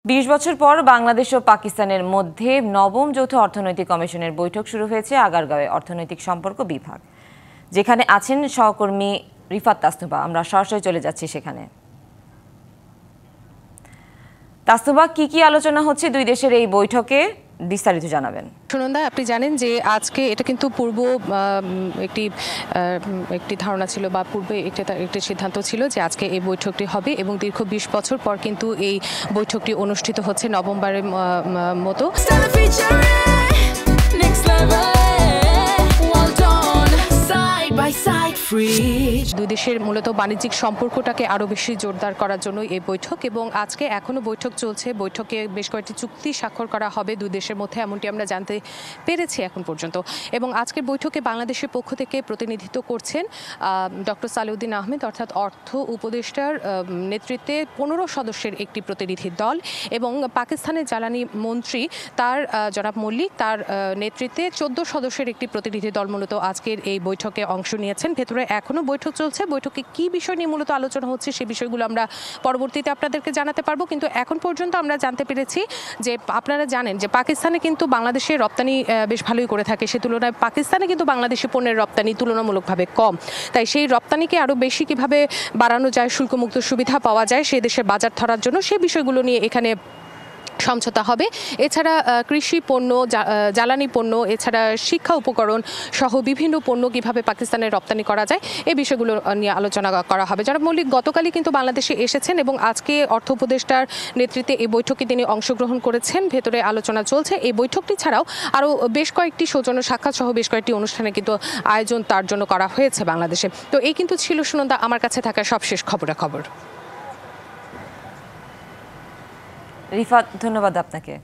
২০ বছর পর বাংলাদেশ ও পাকিস্তানের মধ্যে নবম যৌথ অর্থনৈতিক কমিশনের বৈঠক শুরু হয়েছে আগারগাঁওয়ে অর্থনৈতিক সম্পর্ক বিভাগ, যেখানে আছেন সহকর্মী রিফাত তাসনুবা। আমরা সরাসরি চলে যাচ্ছি সেখানে। তাসনুবা, কি আলোচনা হচ্ছে দুই দেশের এই বৈঠকে, বিস্তারিত জানাবেন। সুনন্দা, আপনি জানেন যে আজকে এটা কিন্তু পূর্ব একটি ধারণা ছিল বা পূর্বে একটি সিদ্ধান্ত ছিল যে আজকে এই বৈঠকটি হবে এবং দীর্ঘ ২০ বছর পর কিন্তু এই বৈঠকটি অনুষ্ঠিত হচ্ছে নবমবারের মতো। দুই দেশের মূলত বাণিজ্যিক সম্পর্কটাকে আরও বেশি জোরদার করার জন্য এই বৈঠক, এবং আজকে এখনও বৈঠক চলছে। বৈঠকে বেশ কয়েকটি চুক্তি স্বাক্ষর করা হবে দুই দেশের মধ্যে, এমনটি আমরা জানতে পেরেছি এখন পর্যন্ত। এবং আজকের বৈঠকে বাংলাদেশের পক্ষ থেকে প্রতিনিধিত্ব করছেন ডক্টর সালেউদ্দিন আহমেদ, অর্থাৎ অর্থ উপদেষ্টার নেতৃত্বে ১৫ সদস্যের একটি প্রতিনিধি দল, এবং পাকিস্তানের জ্বালানি মন্ত্রী তার জনাব মল্লিক, তার নেতৃত্বে ১৪ সদস্যের একটি প্রতিনিধি দল মূলত আজকের এই বৈঠকে অংশ নিয়েছেন। ভেতরে এখনও বৈঠক চলছে। বৈঠকে কি বিষয় নিয়ে মূলত আলোচনা হচ্ছে সে বিষয়গুলো আমরা পরবর্তীতে আপনাদেরকে জানাতে পারবো। কিন্তু এখন পর্যন্ত আমরা জানতে পেরেছি যে আপনারা জানেন যে পাকিস্তানে কিন্তু বাংলাদেশের রপ্তানি বেশ ভালোই করে থাকে, সে তুলনায় পাকিস্তানে কিন্তু বাংলাদেশি পণ্যের রপ্তানি তুলনামূলকভাবে কম। তাই সেই রপ্তানিকে আরও বেশি কিভাবে বাড়ানো যায়, শুল্কমুক্ত সুবিধা পাওয়া যায় সেই দেশের বাজার ধরার জন্য, সেই বিষয়গুলো নিয়ে এখানে সমঝোতা হবে। এছাড়া কৃষি পণ্য, জ্বালানি পণ্য, এছাড়া শিক্ষা উপকরণ সহ বিভিন্ন পণ্য কিভাবে পাকিস্তানের রপ্তানি করা যায় এই বিষয়গুলো নিয়ে আলোচনা করা হবে। জনাব মল্লিক গতকালই কিন্তু বাংলাদেশে এসেছেন এবং আজকে অর্থ উপদেষ্টার নেতৃত্বে এই বৈঠকে তিনি অংশগ্রহণ করেছেন। ভেতরে আলোচনা চলছে। এই বৈঠকটি ছাড়াও আরও বেশ কয়েকটি সৌজন্য সাক্ষাৎ সহ বেশ কয়েকটি অনুষ্ঠানে কিন্তু আয়োজন তার জন্য করা হয়েছে বাংলাদেশে। তো এই কিন্তু ছিল সুনন্দা আমার কাছে থাকা সবশেষ খবরাখবর। রিফাত, ধন্যবাদ আপনাকে।